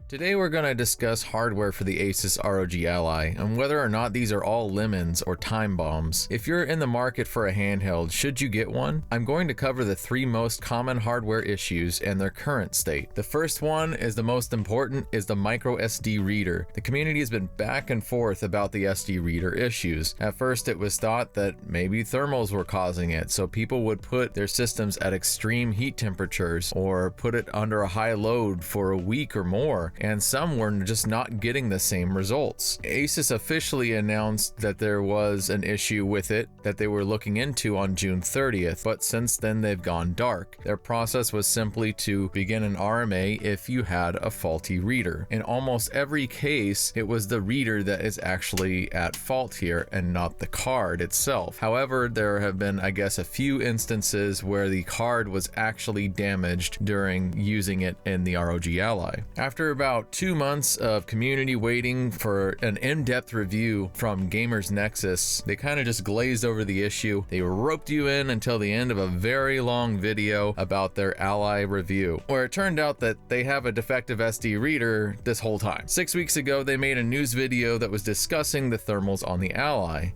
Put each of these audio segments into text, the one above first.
Today we're going to discuss hardware for the ASUS ROG Ally and whether or not these are all lemons or time bombs. If you're in the market for a handheld, should you get one? I'm going to cover the 3 most common hardware issues and their current state. The first one is the most important, is the micro SD reader. The community has been back and forth about the SD reader issues. At first it was thought that maybe thermals were causing it, so people would put their systems at extreme heat temperatures or put it under a high load for a week or more, and some were just not getting the same results. ASUS officially announced that there was an issue with it that they were looking into on June 30th, but since then they've gone dark. Their process was simply to begin an RMA if you had a faulty reader. In almost every case, it was the reader that is actually at fault here and not the card itself. However, there have been, I guess, a few instances where the card was actually damaged during using it in the ROG Ally. After about 2 months of community waiting for an in-depth review from Gamers Nexus, they kind of just glazed over the issue. They roped you in until the end of a very long video about their Ally review, where it turned out that they have a defective SD reader this whole time. 6 weeks ago, they made a news video that was discussing the thermals on the Ally.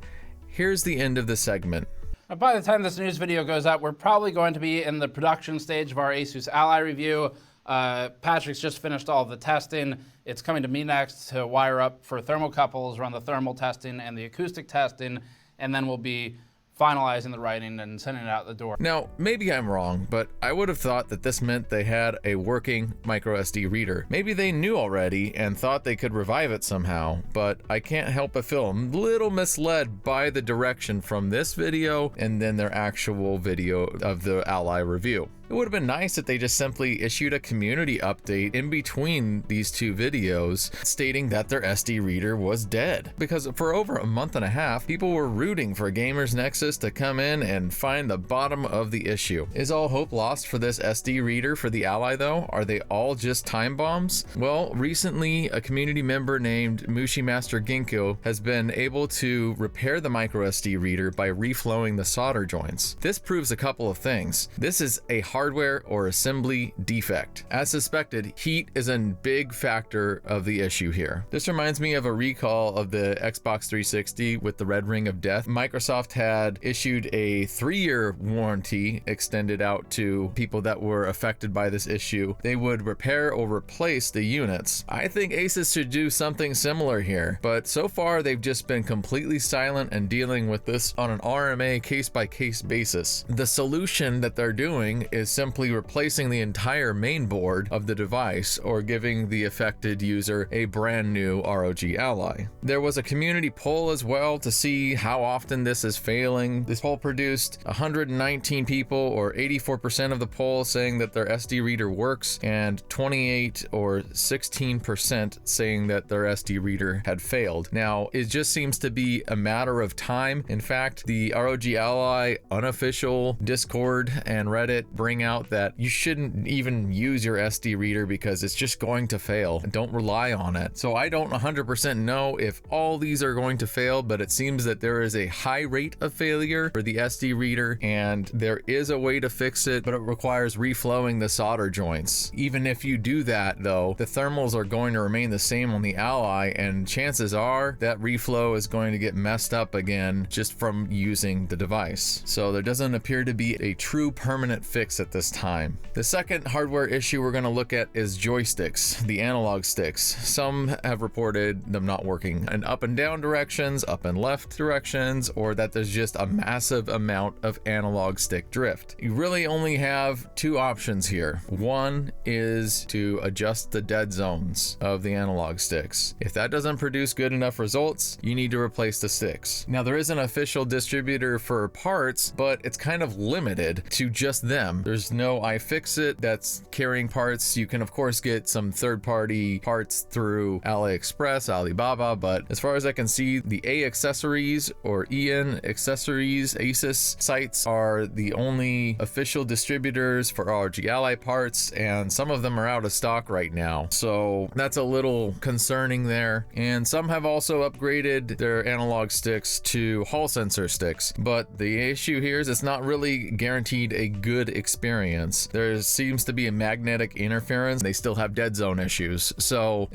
Here's the end of the segment. By the time this news video goes out, we're probably going to be in the production stage of our ASUS Ally review. Patrick's just finished all of the testing. It's coming to me next to wire up for thermocouples, run the thermal testing and the acoustic testing, and then we'll be finalizing the writing and sending it out the door. Now, maybe I'm wrong, but I would have thought that this meant they had a working micro SD reader. Maybe they knew already and thought they could revive it somehow, but I can't help but feel a little misled by the direction from this video and then their actual video of the Ally review. It would have been nice if they just simply issued a community update in between these 2 videos stating that their SD reader was dead. Because for over a month and a half, people were rooting for Gamers Nexus to come in and find the bottom of the issue. Is all hope lost for this SD reader for the Ally though? Are they all just time bombs? Well, recently a community member named Mushi Master Ginkgo has been able to repair the micro SD reader by reflowing the solder joints. This proves a couple of things. This is a hardware or assembly defect. As suspected, heat is a big factor of the issue here. This reminds me of a recall of the Xbox 360 with the red ring of death. Microsoft had issued a 3-year warranty extended out to people that were affected by this issue. They would repair or replace the units. I think ASUS should do something similar here, but so far they've just been completely silent and dealing with this on an RMA case-by-case basis. The solution that they're doing is simply replacing the entire main board of the device or giving the affected user a brand new ROG Ally. There was a community poll as well to see how often this is failing. This poll produced 119 people, or 84% of the poll, saying that their SD reader works, and 28 or 16% saying that their SD reader had failed. Now, it just seems to be a matter of time. In fact, the ROG Ally unofficial Discord and Reddit bring out that you shouldn't even use your SD reader because it's just going to fail. Don't rely on it. So I don't 100% know if all these are going to fail, but it seems that there is a high rate of failure for the SD reader, and there is a way to fix it, but it requires reflowing the solder joints. Even if you do that though, the thermals are going to remain the same on the Ally, and chances are that reflow is going to get messed up again just from using the device. So there doesn't appear to be a true permanent fix at this time. The second hardware issue we're going to look at is joysticks, the analog sticks. Some have reported them not working in up and down directions, up and left directions, or that there's just a massive amount of analog stick drift. You really only have 2 options here. One is to adjust the dead zones of the analog sticks. If that doesn't produce good enough results, you need to replace the sticks. Now, there is an official distributor for parts, but it's kind of limited to just them. There's no iFixit that's carrying parts. You can of course get some third-party parts through AliExpress, Alibaba, but as far as I can see, the A Accessories or EN Accessories ASUS sites are the only official distributors for ROG Ally parts, and some of them are out of stock right now. So that's a little concerning there. And some have also upgraded their analog sticks to Hall sensor sticks, but the issue here is it's not really guaranteed a good experience experience. There seems to be a magnetic interference. They still have dead zone issues. So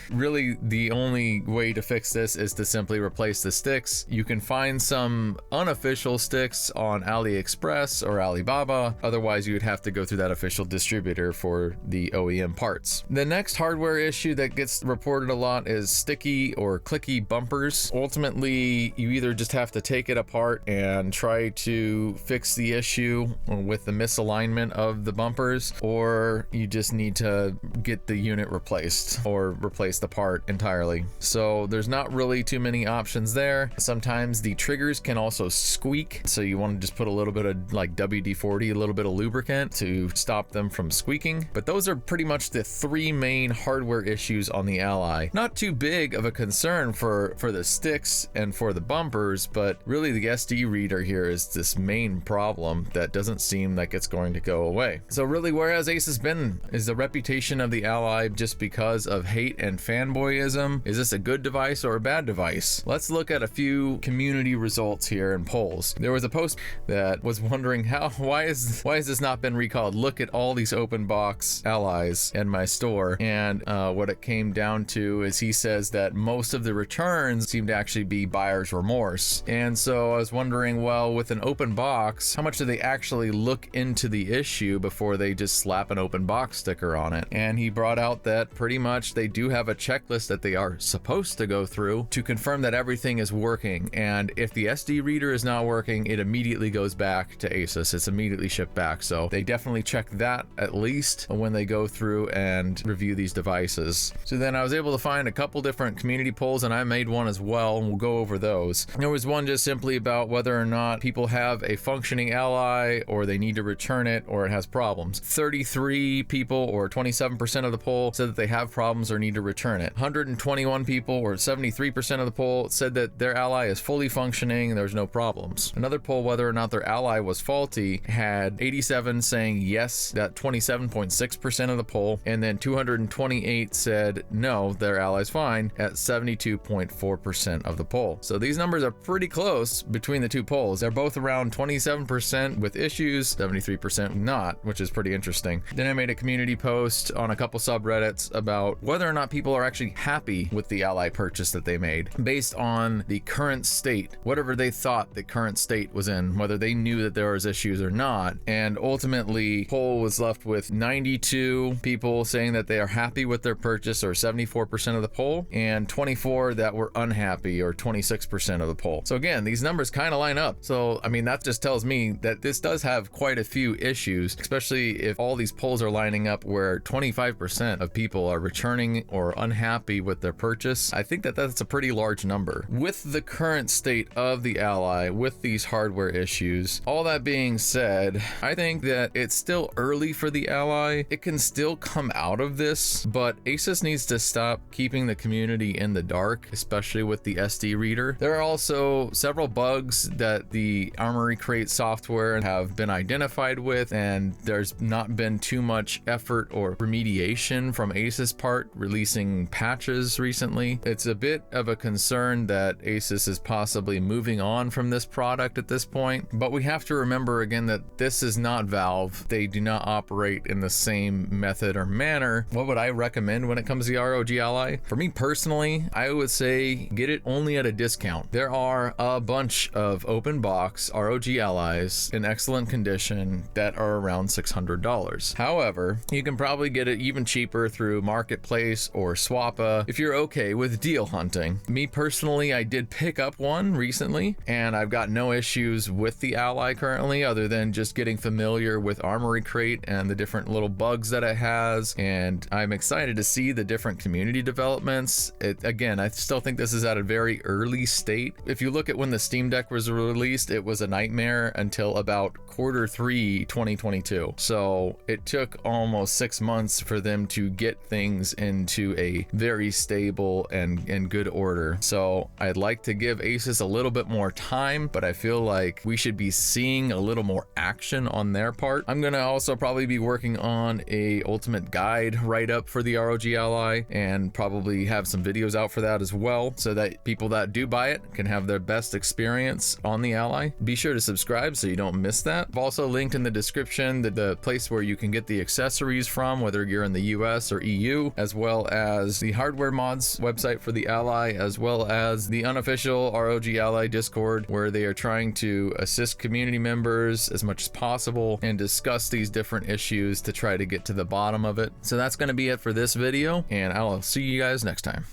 really the only way to fix this is to simply replace the sticks. You can find some unofficial sticks on AliExpress or Alibaba. Otherwise, you would have to go through that official distributor for the OEM parts. The next hardware issue that gets reported a lot is sticky or clicky bumpers. Ultimately, you either just have to take it apart and try to fix the issue with the misalignment of the bumpers, or you just need to get the unit replaced or replace the part entirely. So there's not really too many options there. Sometimes the triggers can also squeak, so you want to just put a little bit of like WD-40, a little bit of lubricant to stop them from squeaking. But those are pretty much the three main hardware issues on the Ally. Not too big of a concern for the sticks and for the bumpers, but really the SD reader here is this main problem that doesn't seem like it's going to go away. So really, where has ASUS been? Is the reputation of the Ally just because of hate and fanboyism? Is this a good device or a bad device? Let's look at a few community results here and polls. There was a post that was wondering why has this not been recalled? Look at all these open box Allies in my store. And what it came down to is he says that most of the returns seem to actually be buyer's remorse. And so I was wondering, well, with an open box, how much do they actually look into the issue before they just slap an open box sticker on it? And he brought out that pretty much they do have a checklist that they are supposed to go through to confirm that everything is working. And if the SD reader is not working, it immediately goes back to ASUS. It's immediately shipped back. So they definitely check that at least when they go through and review these devices. So then I was able to find a couple different community polls, and I made one as well, and we'll go over those. There was one just simply about whether or not people have a functioning Ally or they need to return it or it has problems. 33 people, or 27% of the poll, said that they have problems or need to return it. 121 people, or 73% of the poll, said that their Ally is fully functioning and there's no problems. Another poll, whether or not their Ally was faulty, had 87 saying yes, that 27.6% of the poll, and then 228 said no, their Ally's fine, at 72.4% of the poll. So these numbers are pretty close between the two polls. They're both around 27% with issues, 73% not, which is pretty interesting. Then I made a community post on a couple subreddits about whether or not people are actually happy with the Ally purchase that they made based on the current state, whatever they thought the current state was in, whether they knew that there was issues or not. And ultimately, poll was left with 92 people saying that they are happy with their purchase, or 74% of the poll, and 24 that were unhappy, or 26% of the poll. So again, these numbers kind of line up. So I mean, that just tells me that this does have quite a few issues, especially if all these polls are lining up where 25% of people are returning or unhappy with their purchase. I think that that's a pretty large number. With the current state of the Ally, with these hardware issues, all that being said, I think that it's still early for the Ally. It can still come out of this, but ASUS needs to stop keeping the community in the dark, especially with the SD reader. There are also several bugs that the Armory Crate software have been identified with, and there's not been too much effort or remediation from ASUS part, releasing patches recently. It's a bit of a concern that ASUS is possibly moving on from this product at this point, but we have to remember again that this is not Valve. They do not operate in the same method or manner. What would I recommend when it comes to the ROG Ally? For me personally, I would say get it only at a discount. There are a bunch of open box ROG Allies in excellent condition that are around $600. However, you can probably get it even cheaper through Marketplace or Swappa if you're okay with deal hunting. Me personally, I did pick up one recently, and I've got no issues with the Ally currently, other than just getting familiar with Armory Crate and the different little bugs that it has, and I'm excited to see the different community developments. Again, I still think this is at a very early state. If you look at when the Steam Deck was released, it was a nightmare until about Q3 2022. So it took almost 6 months for them to get things into a very stable and good order. So I'd like to give ASUS a little bit more time, but I feel like we should be seeing a little more action on their part. I'm gonna also probably be working on a ultimate guide write-up for the ROG Ally, and probably have some videos out for that as well, so that people that do buy it can have their best experience on the Ally. Be sure to subscribe so you don't miss that. I've also linked in in the description, the place where you can get the accessories from, whether you're in the US or EU, as well as the hardware mods website for the Ally, as well as the unofficial ROG Ally Discord, where they are trying to assist community members as much as possible and discuss these different issues to try to get to the bottom of it. So that's going to be it for this video, and I'll see you guys next time.